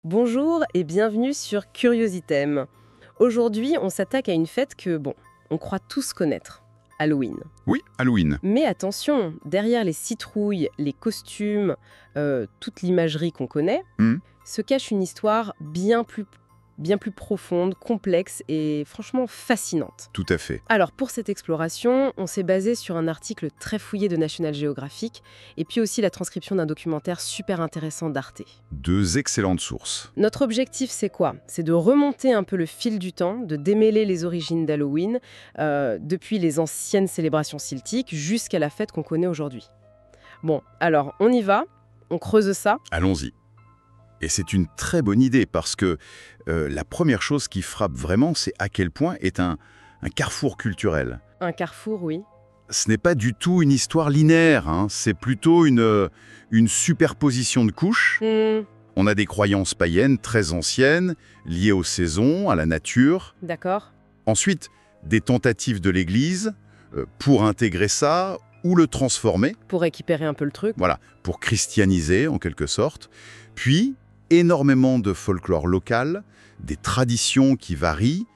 Bonjour et bienvenue sur Curiositem. Aujourd'hui, on s'attaque à une fête que, on croit tous connaître, Halloween. Oui, Halloween. Mais attention, derrière les citrouilles, les costumes, toute l'imagerie qu'on connaît, Hmm. se cache une histoire bien plus profonde, complexe et franchement fascinante. Tout à fait. Alors pour cette exploration, on s'est basé sur un article très fouillé de National Geographic et puis aussi la transcription d'un documentaire super intéressant d'Arte. Deux excellentes sources. Notre objectif, c'est quoi? C'est de remonter un peu le fil du temps, de démêler les origines d'Halloween, depuis les anciennes célébrations celtiques jusqu'à la fête qu'on connaît aujourd'hui. Bon, alors on y va, on creuse ça. Allons-y. Et c'est une très bonne idée parce que la première chose qui frappe vraiment, c'est à quel point est un carrefour culturel. Un carrefour, oui. Ce n'est pas du tout une histoire linéaire, hein. C'est plutôt une superposition de couches. On a des croyances païennes très anciennes, liées aux saisons, à la nature. D'accord. Ensuite, des tentatives de l'Église pour intégrer ça ou le transformer. Pour récupérer un peu le truc. Voilà, pour christianiser en quelque sorte. Puis, énormément de folklore local, des traditions qui varient,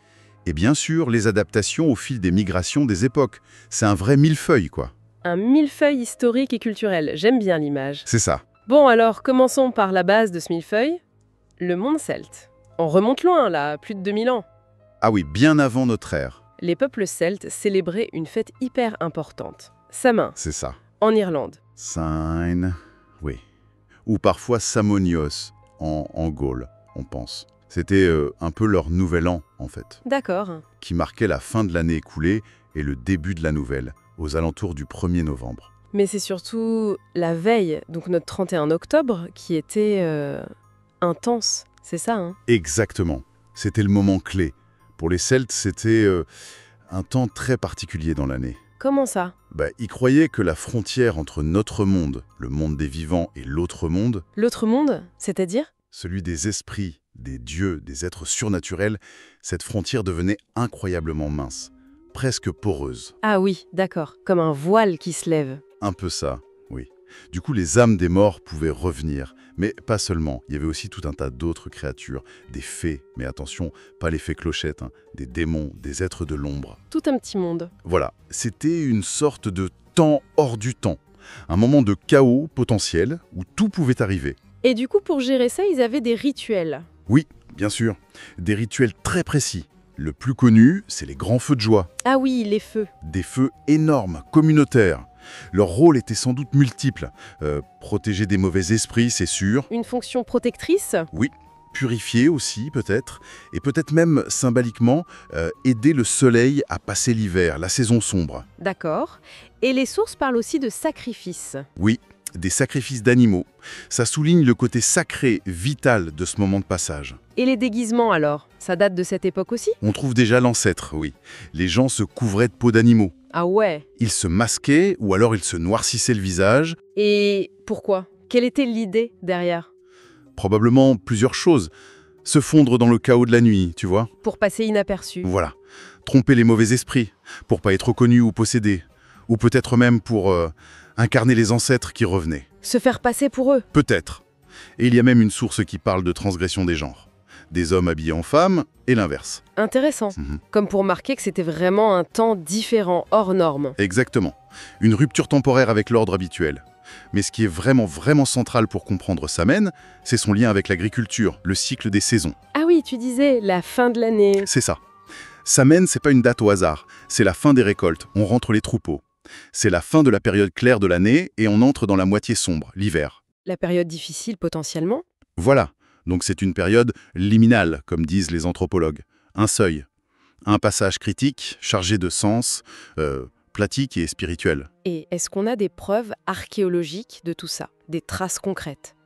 et bien sûr, les adaptations au fil des migrations des époques. C'est un vrai millefeuille, quoi. Un millefeuille historique et culturel, j'aime bien l'image. C'est ça. Bon alors, commençons par la base de ce millefeuille, le monde celte. On remonte loin là, plus de 2000 ans. Ah oui, bien avant notre ère. Les peuples celtes célébraient une fête hyper importante, Samhain, C'est ça. en Irlande. Samhain, oui. Ou parfois Samonios, en Gaule, on pense. C'était un peu leur nouvel an, en fait, D'accord. qui marquait la fin de l'année écoulée et le début de la nouvelle, aux alentours du 1er novembre. Mais c'est surtout la veille, donc notre 31 octobre, qui était intense, c'est ça, hein? Exactement. C'était le moment clé. Pour les Celtes, c'était un temps très particulier dans l'année. Comment ça? Ils croyaient que la frontière entre notre monde, le monde des vivants, et l'autre monde, L'autre monde, c'est-à-dire? celui des esprits, des dieux, des êtres surnaturels, cette frontière devenait incroyablement mince, presque poreuse. Ah oui, d'accord, comme un voile qui se lève. Un peu ça, oui. Du coup, les âmes des morts pouvaient revenir. Mais pas seulement, il y avait aussi tout un tas d'autres créatures, des fées, mais attention, pas les fées clochettes, hein, des démons, des êtres de l'ombre. Tout un petit monde. Voilà, c'était une sorte de temps hors du temps, un moment de chaos potentiel où tout pouvait arriver. Et du coup, pour gérer ça, ils avaient des rituels. Oui, bien sûr, des rituels très précis. Le plus connu, c'est les grands feux de joie, Ah oui, les feux. des feux énormes, communautaires. Leur rôle était sans doute multiple. Protéger des mauvais esprits, c'est sûr. Une fonction protectrice? Oui, purifier aussi peut-être. Et peut-être même symboliquement, aider le soleil à passer l'hiver, la saison sombre. D'accord. Et les sources parlent aussi de sacrifices. Oui, des sacrifices d'animaux. Ça souligne le côté sacré, vital de ce moment de passage. Et les déguisements alors? Ça date de cette époque aussi? On trouve déjà l'ancêtre, oui. Les gens se couvraient de peaux d'animaux. Ah ouais. Ils se masquaient ou alors ils se noircissaient le visage. Et pourquoi? Quelle était l'idée derrière? Probablement plusieurs choses. Se fondre dans le chaos de la nuit, tu vois. Pour passer inaperçu. Voilà. Tromper les mauvais esprits, pour pas être reconnu ou possédé. Ou peut-être même pour incarner les ancêtres qui revenaient. Se faire passer pour eux. Peut-être. Et il y a même une source qui parle de transgression des genres. Des hommes habillés en femmes et l'inverse. Intéressant. Mhm. Comme pour marquer que c'était vraiment un temps différent, hors norme. Exactement. Une rupture temporaire avec l'ordre habituel. Mais ce qui est vraiment central pour comprendre Samhain, c'est son lien avec l'agriculture, le cycle des saisons. Ah oui, tu disais, la fin de l'année. C'est ça. Samhain, c'est pas une date au hasard. C'est la fin des récoltes. On rentre les troupeaux. C'est la fin de la période claire de l'année et on entre dans la moitié sombre, l'hiver. La période difficile potentiellement. Voilà. Donc c'est une période liminale, comme disent les anthropologues. Un seuil. Un passage critique, chargé de sens, pratique et spirituel. Et est-ce qu'on a des preuves archéologiques de tout ça? Des traces concrètes?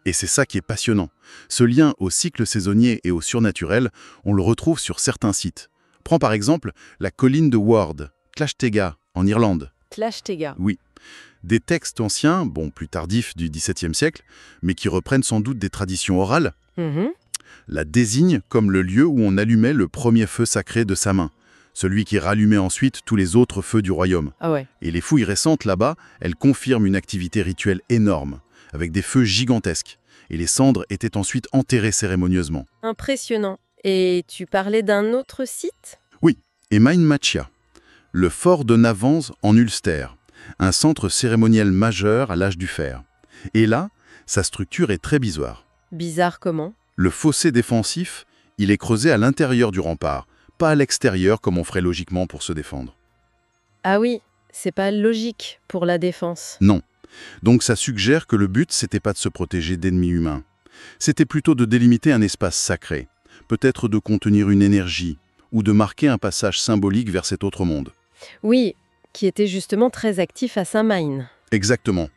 Et c'est ça qui est passionnant. Ce lien au cycle saisonnier et au surnaturel, on le retrouve sur certains sites. Prends par exemple la colline de Ward, Tlachtega, en Irlande. Tlachtega. Oui. Des textes anciens, plus tardifs du XVIIe siècle, mais qui reprennent sans doute des traditions orales, Mhm. la désignent comme le lieu où on allumait le premier feu sacré de Samhain, celui qui rallumait ensuite tous les autres feux du royaume. Ah ouais. Et les fouilles récentes là-bas, elles confirment une activité rituelle énorme, avec des feux gigantesques. et les cendres étaient ensuite enterrées cérémonieusement. Impressionnant. Et tu parlais d'un autre site? Oui, et Mainmachia, le fort de Navans en Ulster, un centre cérémoniel majeur à l'âge du fer. Et là, sa structure est très bizarre. Bizarre comment? Le fossé défensif, il est creusé à l'intérieur du rempart, pas à l'extérieur comme on ferait logiquement pour se défendre. Ah oui, c'est pas logique pour la défense. Non. Donc ça suggère que le but, c'était pas de se protéger d'ennemis humains. C'était plutôt de délimiter un espace sacré, peut-être de contenir une énergie, ou de marquer un passage symbolique vers cet autre monde. Oui, qui était justement très actif à Saint-Main. Exactement.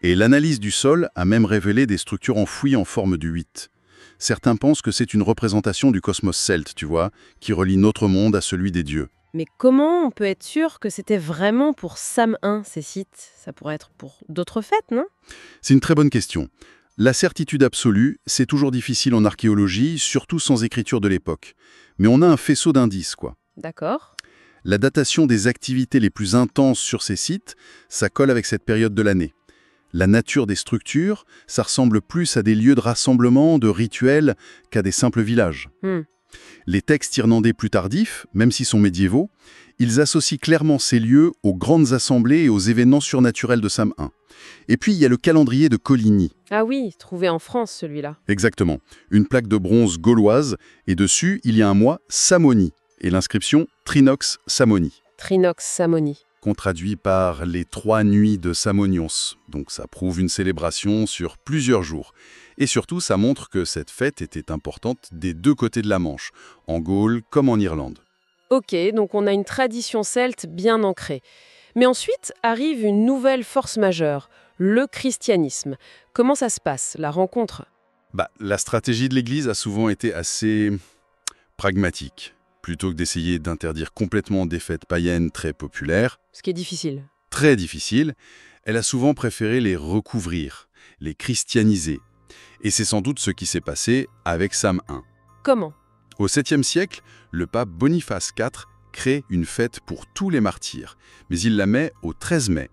Et l'analyse du sol a même révélé des structures enfouies en forme de 8. Certains pensent que c'est une représentation du cosmos celte, tu vois, qui relie notre monde à celui des dieux. Mais comment on peut être sûr que c'était vraiment pour Sam-1, ces sites? Ça pourrait être pour d'autres fêtes, non? C'est une très bonne question. La certitude absolue, c'est toujours difficile en archéologie, surtout sans écriture de l'époque. Mais on a un faisceau d'indices, quoi. D'accord. La datation des activités les plus intenses sur ces sites, ça colle avec cette période de l'année. La nature des structures, ça ressemble plus à des lieux de rassemblement, de rituels, qu'à des simples villages. Les textes irlandais plus tardifs, même s'ils sont médiévaux, ils associent clairement ces lieux aux grandes assemblées et aux événements surnaturels de Sam I. Et puis il y a le calendrier de Coligny. Ah oui, trouvé en France, celui-là. Exactement. Une plaque de bronze gauloise, et dessus, il y a un mois Samoni, et l'inscription Trinox Samoni. Trinox Samoni. Qu'on traduit par les 3 nuits de Samonions. Donc ça prouve une célébration sur plusieurs jours. Et surtout, ça montre que cette fête était importante des deux côtés de la Manche, en Gaule comme en Irlande. Ok, donc on a une tradition celte bien ancrée. Mais ensuite arrive une nouvelle force majeure, le christianisme. Comment ça se passe, la rencontre? La stratégie de l'Église a souvent été assez pragmatique. Plutôt que d'essayer d'interdire complètement des fêtes païennes très populaires, Ce qui est difficile. très difficiles, elle a souvent préféré les recouvrir, les christianiser. Et c'est sans doute ce qui s'est passé avec Sam I. Comment? Au 7e siècle, le pape Boniface IV crée une fête pour tous les martyrs, mais il la met au 13 mai.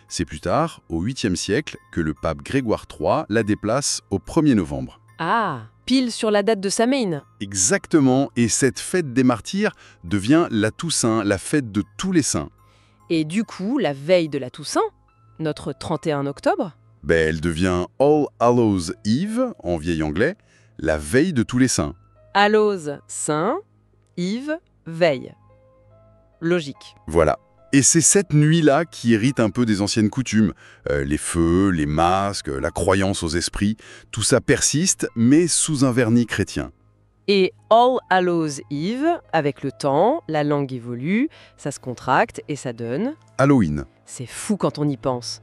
C'est plus tard, au 8e siècle, que le pape Grégoire III la déplace au 1er novembre. Ah, pile sur la date de Samhain. Exactement, et cette fête des martyrs devient la Toussaint, la fête de tous les saints. Et du coup, la veille de la Toussaint, notre 31 octobre, Elle devient All Hallows Eve, en vieil anglais, la veille de tous les saints. Hallows, Saint, Yves, veille. Logique. Voilà. Et c'est cette nuit-là qui hérite un peu des anciennes coutumes. Les feux, les masques, la croyance aux esprits, tout ça persiste, mais sous un vernis chrétien. Et All Hallows Eve, avec le temps, la langue évolue, ça se contracte et ça donne... Halloween. C'est fou quand on y pense.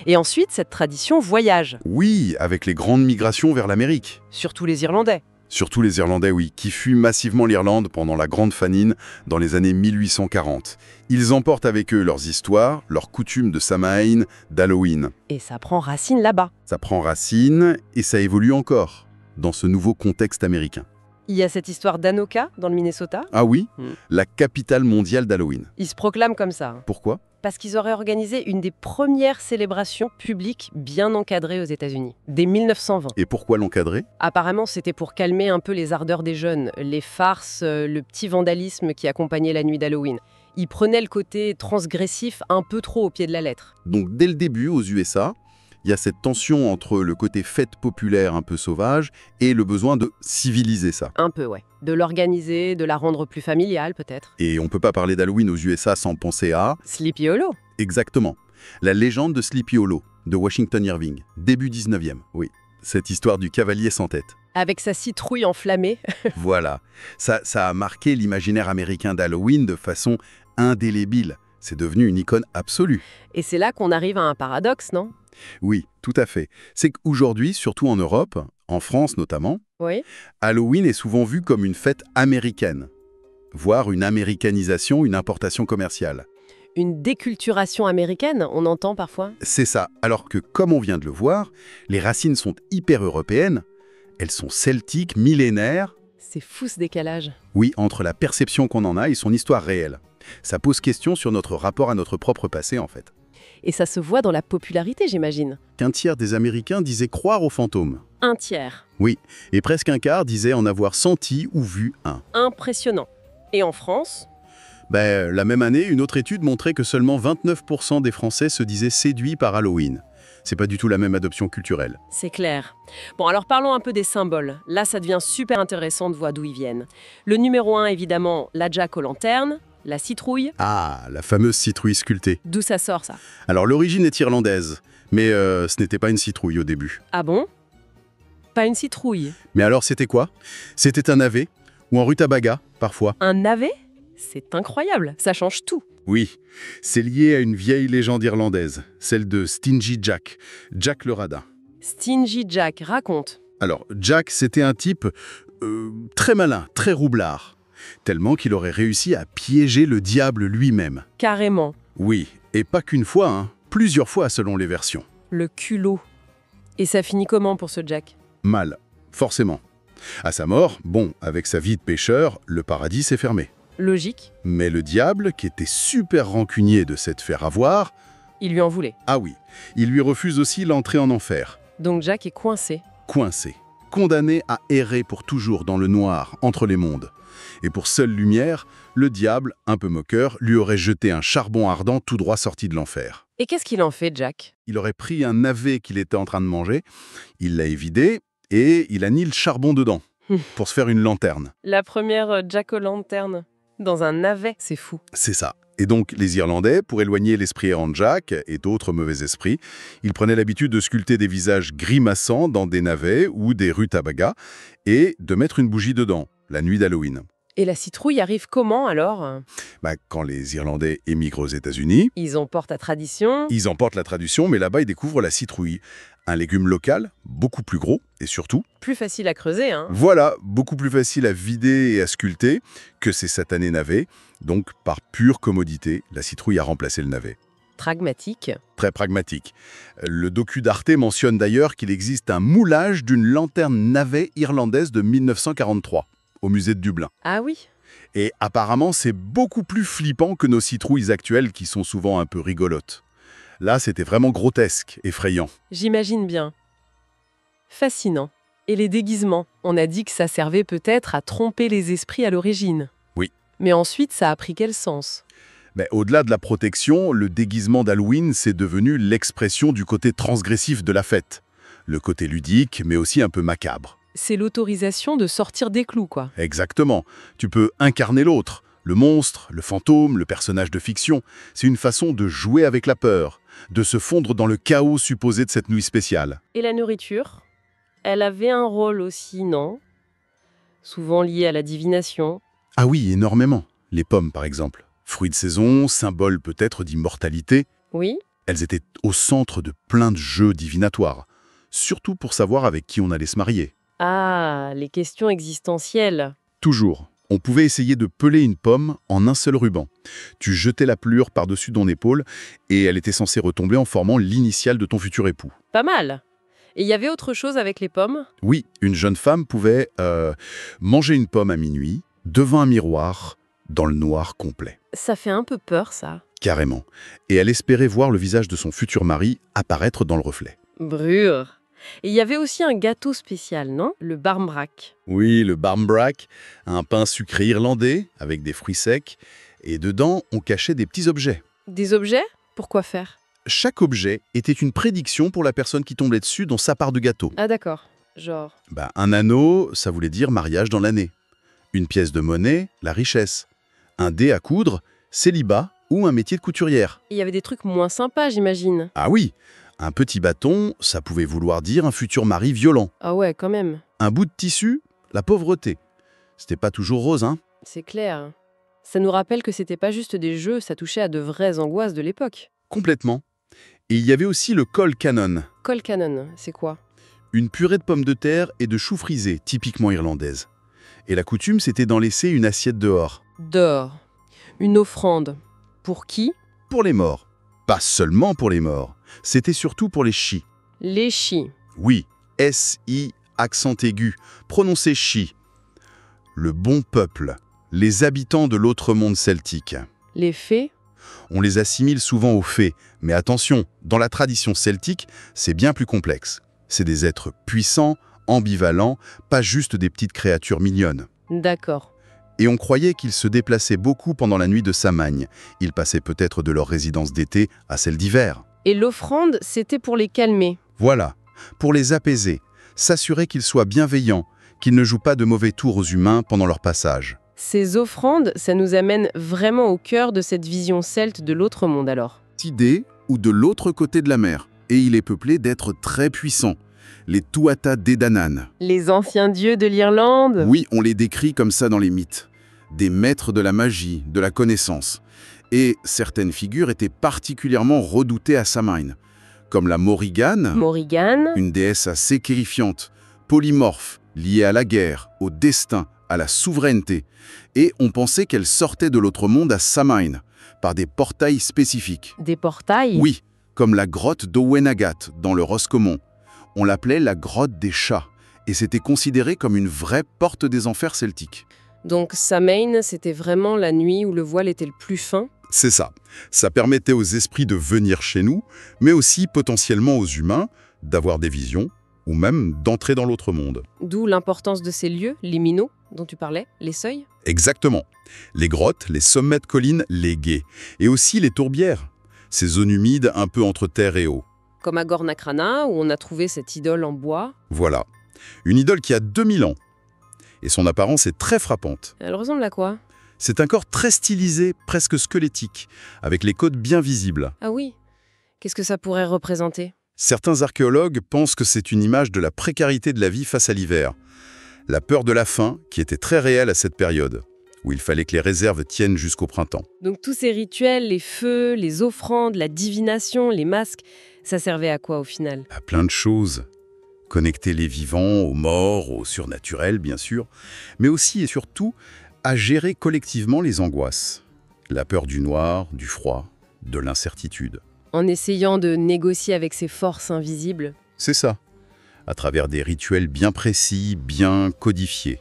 Et ensuite, cette tradition voyage, Oui, avec les grandes migrations vers l'Amérique. surtout les Irlandais. Surtout les Irlandais, oui, qui fuient massivement l'Irlande pendant la Grande Famine dans les années 1840. Ils emportent avec eux leurs histoires, leurs coutumes de Samhain, d'Halloween. Et ça prend racine là-bas. Ça prend racine et ça évolue encore dans ce nouveau contexte américain. Il y a cette histoire d'Anoka, dans le Minnesota. Ah oui, Mm. la capitale mondiale d'Halloween. Ils se proclament comme ça. Pourquoi? Parce qu'ils auraient organisé une des premières célébrations publiques bien encadrées aux États-Unis, dès 1920. Et pourquoi l'encadrer? Apparemment, c'était pour calmer un peu les ardeurs des jeunes, les farces, le petit vandalisme qui accompagnait la nuit d'Halloween. Ils prenaient le côté transgressif un peu trop au pied de la lettre. Donc dès le début, aux USA, il y a cette tension entre le côté fête populaire un peu sauvage et le besoin de civiliser ça. Un peu, ouais. De l'organiser, de la rendre plus familiale, peut-être. Et on ne peut pas parler d'Halloween aux USA sans penser à... Sleepy Hollow. Exactement. La légende de Sleepy Hollow, de Washington Irving, début 19e, oui. Cette histoire du cavalier sans tête. Avec sa citrouille enflammée. Voilà. Ça a marqué l'imaginaire américain d'Halloween de façon indélébile. C'est devenu une icône absolue. Et c'est là qu'on arrive à un paradoxe, non? Oui, tout à fait. C'est qu'aujourd'hui, surtout en Europe, en France notamment, Oui. Halloween est souvent vu comme une fête américaine, voire une américanisation, une importation commerciale. Une déculturation américaine, on entend parfois. C'est ça, alors que, comme on vient de le voir, les racines sont hyper européennes, elles sont celtiques, millénaires, C'est fou ce décalage. oui, entre la perception qu'on en a et son histoire réelle. Ça pose question sur notre rapport à notre propre passé, en fait. Et ça se voit dans la popularité, j'imagine. Qu'un tiers des Américains disaient croire aux fantômes. Un tiers. Oui, et presque un quart disaient en avoir senti ou vu un. Impressionnant. Et en France? La même année, une autre étude montrait que seulement 29% des Français se disaient séduits par Halloween. C'est pas du tout la même adoption culturelle. C'est clair. Bon, alors parlons un peu des symboles. Là, ça devient super intéressant de voir d'où ils viennent. Le numéro 1, évidemment, la Jack-o'-lanterne, la citrouille. Ah, la fameuse citrouille sculptée. D'où ça sort, ça? Alors l'origine est irlandaise, mais ce n'était pas une citrouille au début. Ah bon? Pas une citrouille. Mais alors c'était quoi? C'était un navet, ou un rutabaga, parfois. Un navet? C'est incroyable, ça change tout. Oui, c'est lié à une vieille légende irlandaise, celle de Stingy Jack, Jack le radin. Stingy Jack, raconte. Alors, Jack, c'était un type très malin, très roublard, tellement qu'il aurait réussi à piéger le diable lui-même. Carrément. Oui, et pas qu'une fois, hein, plusieurs fois selon les versions. Le culot. Et ça finit comment pour ce Jack? Mal, forcément. À sa mort, bon, avec sa vie de pêcheur, le paradis s'est fermé. Logique. Mais le diable, qui était super rancunier de s'être fait avoir, Il lui en voulait. ah oui, il lui refuse aussi l'entrée en enfer. Donc Jack est coincé. Coincé, condamné à errer pour toujours dans le noir, entre les mondes. Et pour seule lumière, le diable, un peu moqueur, lui aurait jeté un charbon ardent tout droit sorti de l'enfer. Et qu'est-ce qu'il en fait, Jack? Il aurait pris un navet qu'il était en train de manger, il l'a évidé et il a mis le charbon dedans pour se faire une lanterne. La première Jack-o'-lanterne. Dans un navet, c'est fou. C'est ça. Et donc, les Irlandais, pour éloigner l'esprit errant de Jack et d'autres mauvais esprits, ils prenaient l'habitude de sculpter des visages grimaçants dans des navets ou des rutabagas et de mettre une bougie dedans, la nuit d'Halloween. Et la citrouille arrive comment, alors? Quand les Irlandais émigrent aux États-Unis, Ils emportent la tradition. ils emportent la tradition, mais là-bas, ils découvrent la citrouille. Un légume local, beaucoup plus gros, et surtout, Plus facile à creuser, hein. voilà, beaucoup plus facile à vider et à sculpter que ces satanés navets. Donc, par pure commodité, la citrouille a remplacé le navet. Pragmatique. Très pragmatique. Le docu d'Arte mentionne d'ailleurs qu'il existe un moulage d'une lanterne navet irlandaise de 1943, au musée de Dublin. Ah oui? Et apparemment, c'est beaucoup plus flippant que nos citrouilles actuelles qui sont souvent un peu rigolotes. Là, c'était vraiment grotesque, effrayant. J'imagine bien. Fascinant. Et les déguisements? On a dit que ça servait peut-être à tromper les esprits à l'origine. Oui. Mais ensuite, ça a pris quel sens? Mais au-delà de la protection, le déguisement d'Halloween, c'est devenu l'expression du côté transgressif de la fête. Le côté ludique, mais aussi un peu macabre. C'est l'autorisation de sortir des clous, quoi. Exactement. Tu peux incarner l'autre. Le monstre, le fantôme, le personnage de fiction. C'est une façon de jouer avec la peur, de se fondre dans le chaos supposé de cette nuit spéciale. Et la nourriture? Elle avait un rôle aussi, non? Souvent lié à la divination. Ah oui, énormément. Les pommes, par exemple. Fruits de saison, symbole peut-être d'immortalité. Oui? Elles étaient au centre de plein de jeux divinatoires. Surtout pour savoir avec qui on allait se marier. Ah, les questions existentielles. Toujours. On pouvait essayer de peler une pomme en un seul ruban. Tu jetais la pelure par-dessus ton épaule et elle était censée retomber en formant l'initiale de ton futur époux. Pas mal. Et il y avait autre chose avec les pommes? Oui, une jeune femme pouvait manger une pomme à minuit, devant un miroir, dans le noir complet. Ça fait un peu peur, ça. Carrément. Et elle espérait voir le visage de son futur mari apparaître dans le reflet. Brûre. Et il y avait aussi un gâteau spécial, non? Le barmbrack. Oui, le barmbrack, un pain sucré irlandais avec des fruits secs. Et dedans, on cachait des petits objets. Des objets? Pourquoi faire? Chaque objet était une prédiction pour la personne qui tombait dessus dans sa part de gâteau. Ah d'accord. Genre... Un anneau, ça voulait dire mariage dans l'année. Une pièce de monnaie, la richesse. Un dé à coudre, célibat ou un métier de couturière. Il y avait des trucs moins sympas, j'imagine. Ah oui, un petit bâton, ça pouvait vouloir dire un futur mari violent. Ah ouais, quand même. Un bout de tissu, la pauvreté. C'était pas toujours rose, hein? C'est clair. Ça nous rappelle que c'était pas juste des jeux, ça touchait à de vraies angoisses de l'époque. Complètement. Et il y avait aussi le col canon. Col canon, c'est quoi? Une purée de pommes de terre et de choux frisés, typiquement irlandaise. Et la coutume, c'était d'en laisser une assiette dehors. D'or. Une offrande. Pour qui? Pour les morts. Pas seulement pour les morts. C'était surtout pour les chis. Les chis. Oui, S-I, accent aigu, prononcé chi. Le bon peuple, les habitants de l'autre monde celtique. Les fées? On les assimile souvent aux fées, mais attention, dans la tradition celtique, c'est bien plus complexe. C'est des êtres puissants, ambivalents, pas juste des petites créatures mignonnes. D'accord. Et on croyait qu'ils se déplaçaient beaucoup pendant la nuit de Samagne. Ils passaient peut-être de leur résidence d'été à celle d'hiver. Et l'offrande, c'était pour les calmer. Voilà, pour les apaiser, s'assurer qu'ils soient bienveillants, qu'ils ne jouent pas de mauvais tours aux humains pendant leur passage. Ces offrandes, ça nous amène vraiment au cœur de cette vision celte de l'autre monde alors. Tidé ou de l'autre côté de la mer, et il est peuplé d'êtres très puissants, les Tuatha Dé Danann. Les anciens dieux de l'Irlande. Oui, on les décrit comme ça dans les mythes. Des maîtres de la magie, de la connaissance. Et certaines figures étaient particulièrement redoutées à Samhain, comme la Morrigan, Morrigan. une déesse assez terrifiante, polymorphe, liée à la guerre, au destin, à la souveraineté. Et on pensait qu'elle sortait de l'autre monde à Samhain, par des portails spécifiques. Des portails. Oui, comme la grotte d'Owenagat dans le Roscommon. On l'appelait la grotte des chats, et c'était considéré comme une vraie porte des enfers celtiques. Donc Samhain, c'était vraiment la nuit où le voile était le plus fin. C'est ça. Ça permettait aux esprits de venir chez nous, mais aussi potentiellement aux humains d'avoir des visions, ou même d'entrer dans l'autre monde. D'où l'importance de ces lieux liminaux dont tu parlais, les seuils. Exactement. Les grottes, les sommets de collines, les gués. Et aussi les tourbières. Ces zones humides un peu entre terre et eau. Comme à Gornakrana, où on a trouvé cette idole en bois. Voilà. Une idole qui a 2000 ans. Et son apparence est très frappante. Elle ressemble à quoi? C'est un corps très stylisé, presque squelettique, avec les côtes bien visibles. Ah oui. Qu'est-ce que ça pourrait représenter? Certains archéologues pensent que c'est une image de la précarité de la vie face à l'hiver. La peur de la faim, qui était très réelle à cette période, où il fallait que les réserves tiennent jusqu'au printemps. Donc tous ces rituels, les feux, les offrandes, la divination, les masques, ça servait à quoi au final? À plein de choses. Connecter les vivants aux morts, au surnaturel bien sûr, mais aussi et surtout à gérer collectivement les angoisses. La peur du noir, du froid, de l'incertitude. En essayant de négocier avec ces forces invisibles. C'est ça. À travers des rituels bien précis, bien codifiés.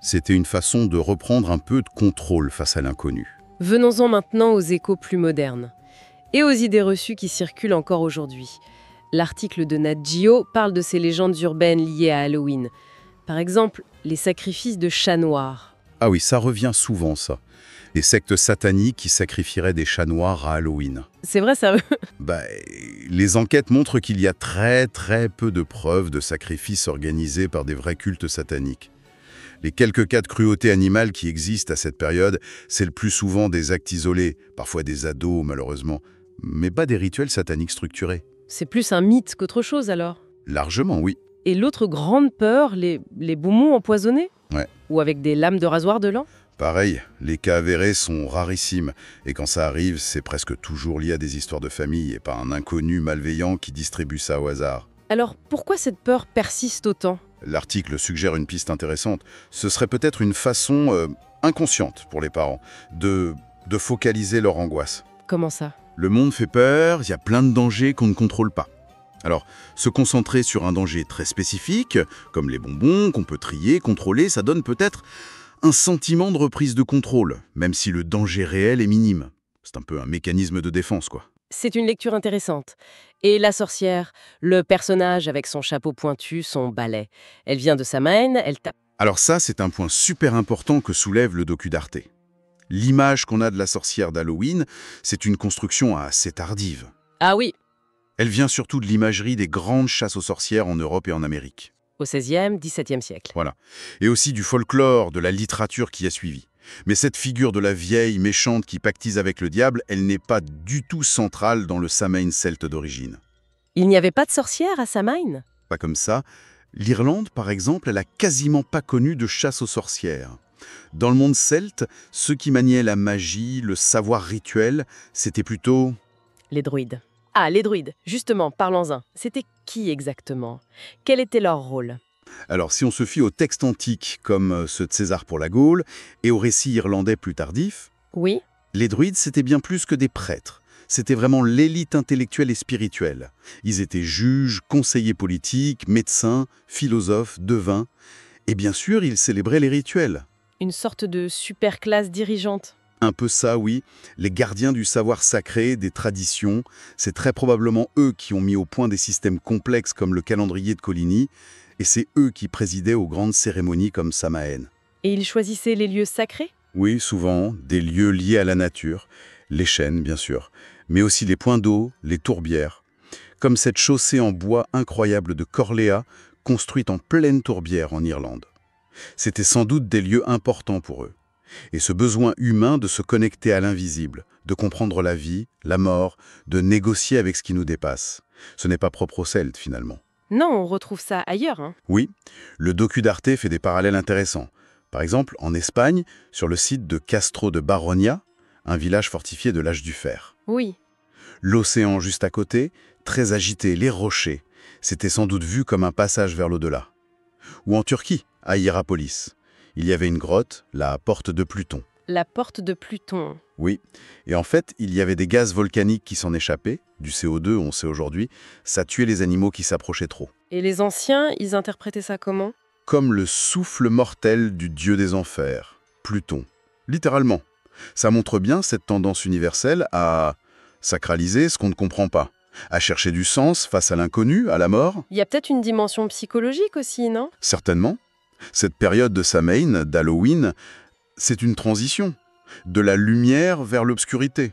C'était une façon de reprendre un peu de contrôle face à l'inconnu. Venons-en maintenant aux échos plus modernes et aux idées reçues qui circulent encore aujourd'hui. L'article de Nat Geo parle de ces légendes urbaines liées à Halloween. Par exemple, les sacrifices de chats noirs. Ah oui, ça revient souvent ça. Des sectes sataniques qui sacrifieraient des chats noirs à Halloween. C'est vrai ça? Les enquêtes montrent qu'il y a très peu de preuves de sacrifices organisés par des vrais cultes sataniques. Les quelques cas de cruauté animale qui existent à cette période, c'est le plus souvent des actes isolés, parfois des ados malheureusement, mais pas des rituels sataniques structurés. C'est plus un mythe qu'autre chose alors. Largement, oui. Et l'autre grande peur, les bonbons empoisonnés? Ouais. Ou avec des lames de rasoir dedans? Pareil, les cas avérés sont rarissimes, et quand ça arrive, c'est presque toujours lié à des histoires de famille et pas un inconnu malveillant qui distribue ça au hasard. Alors pourquoi cette peur persiste autant? L'article suggère une piste intéressante. Ce serait peut-être une façon inconsciente pour les parents de focaliser leur angoisse. Comment ça? Le monde fait peur, il y a plein de dangers qu'on ne contrôle pas. Alors, se concentrer sur un danger très spécifique, comme les bonbons qu'on peut trier, contrôler, ça donne peut-être un sentiment de reprise de contrôle, même si le danger réel est minime. C'est un peu un mécanisme de défense, quoi. C'est une lecture intéressante. Et la sorcière, le personnage avec son chapeau pointu, son balai. Elle vient de Samhain, elle tape. Alors ça, c'est un point super important que soulève le docu d'Arte. L'image qu'on a de la sorcière d'Halloween, c'est une construction assez tardive. Ah oui, Elle vient surtout de l'imagerie des grandes chasses aux sorcières en Europe et en Amérique. au XVIe, XVIIe siècle. Voilà. Et aussi du folklore, de la littérature qui a suivi. Mais cette figure de la vieille méchante qui pactise avec le diable, elle n'est pas du tout centrale dans le Samhain celte d'origine. Il n'y avait pas de sorcière à Samhain? Pas comme ça. L'Irlande, par exemple, elle a quasiment pas connu de chasse aux sorcières. Dans le monde celte, ceux qui maniaient la magie, le savoir rituel, c'était plutôt... Les druides. Ah, les druides, justement, parlons-en. C'était qui exactement? Quel était leur rôle? Alors, si on se fie aux textes antiques comme ceux de César pour la Gaule et aux récits irlandais plus tardifs, Oui, les druides, c'était bien plus que des prêtres. C'était vraiment l'élite intellectuelle et spirituelle. Ils étaient juges, conseillers politiques, médecins, philosophes, devins. Et bien sûr, ils célébraient les rituels. une sorte de super classe dirigeante. Un peu ça, oui. Les gardiens du savoir sacré, des traditions, c'est très probablement eux qui ont mis au point des systèmes complexes comme le calendrier de Coligny, et c'est eux qui présidaient aux grandes cérémonies comme Samaën. Et ils choisissaient les lieux sacrés? Oui, souvent, des lieux liés à la nature, les chênes bien sûr, mais aussi les points d'eau, les tourbières. Comme cette chaussée en bois incroyable de Corléa, construite en pleine tourbière en Irlande. C'était sans doute des lieux importants pour eux. Et ce besoin humain de se connecter à l'invisible, de comprendre la vie, la mort, de négocier avec ce qui nous dépasse. Ce n'est pas propre aux Celtes finalement. Non, on retrouve ça ailleurs, hein. Oui, le docu d'Arte fait des parallèles intéressants. Par exemple, en Espagne, sur le site de Castro de Baronia, un village fortifié de l'âge du fer. Oui. L'océan juste à côté, très agité, les rochers, c'était sans doute vu comme un passage vers l'au-delà. Ou en Turquie, à Hiérapolis, il y avait une grotte, la porte de Pluton. La porte de Pluton. Oui, et en fait, il y avait des gaz volcaniques qui s'en échappaient, du CO2, on sait aujourd'hui, ça tuait les animaux qui s'approchaient trop. Et les anciens, ils interprétaient ça comment? Comme le souffle mortel du dieu des enfers, Pluton. Littéralement. Ça montre bien cette tendance universelle à sacraliser ce qu'on ne comprend pas, à chercher du sens face à l'inconnu, à la mort. Il y a peut-être une dimension psychologique aussi, non? Certainement. Cette période de Samhain, d'Halloween, c'est une transition, de la lumière vers l'obscurité.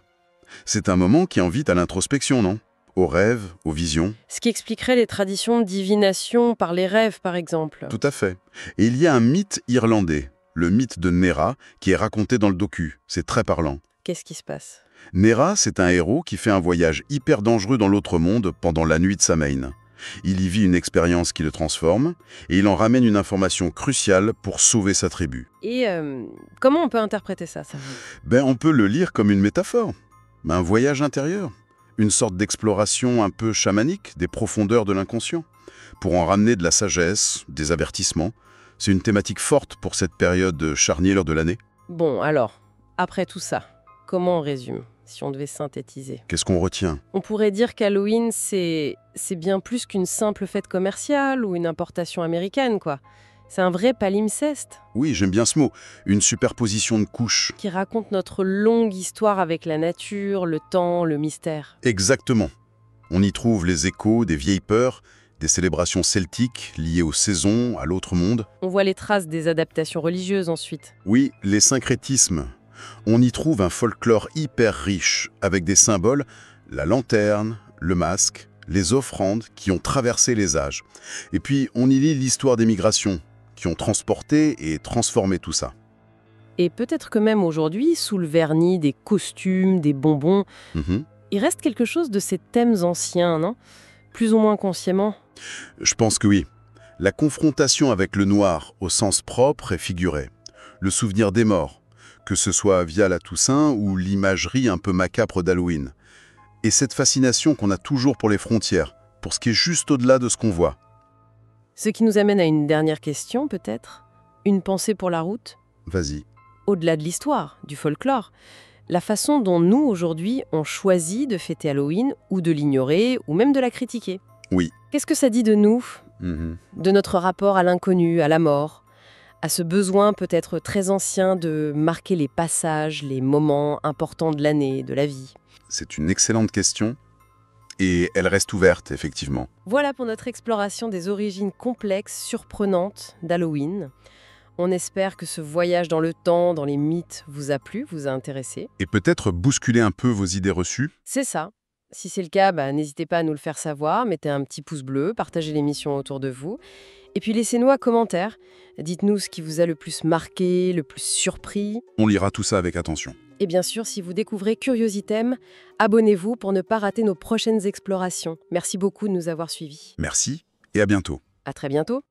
C'est un moment qui invite à l'introspection, non? Aux rêves, aux visions. Ce qui expliquerait les traditions de divination par les rêves, par exemple. Tout à fait. Et il y a un mythe irlandais, le mythe de Nera, qui est raconté dans le docu. C'est très parlant. Qu'est-ce qui se passe? Nera, c'est un héros qui fait un voyage hyper dangereux dans l'autre monde pendant la nuit de Samhain. Il y vit une expérience qui le transforme, et il en ramène une information cruciale pour sauver sa tribu. Et comment on peut interpréter ça? On peut le lire comme une métaphore, un voyage intérieur, une sorte d'exploration un peu chamanique des profondeurs de l'inconscient, pour en ramener de la sagesse, des avertissements. C'est une thématique forte pour cette période charnière de l'année. Bon, alors, après tout ça, comment on résume, si on devait synthétiser? Qu'est-ce qu'on retient? On pourrait dire qu'Halloween, c'est bien plus qu'une simple fête commerciale ou une importation américaine, quoi. C'est un vrai palimpseste Oui, j'aime bien ce mot, une superposition de couches. qui raconte notre longue histoire avec la nature, le temps, le mystère. Exactement. On y trouve les échos des vieilles peurs, des célébrations celtiques liées aux saisons, à l'autre monde. On voit les traces des adaptations religieuses ensuite. Oui, les syncrétismes. On y trouve un folklore hyper riche, avec des symboles, la lanterne, le masque, les offrandes qui ont traversé les âges. Et puis, on y lit l'histoire des migrations, qui ont transporté et transformé tout ça. Et peut-être que même aujourd'hui, sous le vernis des costumes, des bonbons, il reste quelque chose de ces thèmes anciens, non? Plus ou moins consciemment. Je pense que oui. La confrontation avec le noir au sens propre et figuré. Le souvenir des morts, que ce soit via la Toussaint ou l'imagerie un peu macabre d'Halloween. Et cette fascination qu'on a toujours pour les frontières, pour ce qui est juste au-delà de ce qu'on voit. Ce qui nous amène à une dernière question, peut-être. Une pensée pour la route? Vas-y. Au-delà de l'histoire, du folklore, la façon dont nous, aujourd'hui, on choisit de fêter Halloween ou de l'ignorer ou même de la critiquer. Oui. Qu'est-ce que ça dit de nous? De notre rapport à l'inconnu, à la mort, à ce besoin peut-être très ancien de marquer les passages, les moments importants de l'année, de la vie? C'est une excellente question. Et elle reste ouverte, effectivement. Voilà pour notre exploration des origines complexes, surprenantes d'Halloween. On espère que ce voyage dans le temps, dans les mythes, vous a plu, vous a intéressé. Et peut-être bousculer un peu vos idées reçues. C'est ça. Si c'est le cas, n'hésitez pas à nous le faire savoir. Mettez un petit pouce bleu, partagez l'émission autour de vous. Et puis laissez-nous un commentaire. Dites-nous ce qui vous a le plus marqué, le plus surpris. On lira tout ça avec attention. Et bien sûr, si vous découvrez Curiositem, abonnez-vous pour ne pas rater nos prochaines explorations. Merci beaucoup de nous avoir suivis. Merci et à bientôt. À très bientôt.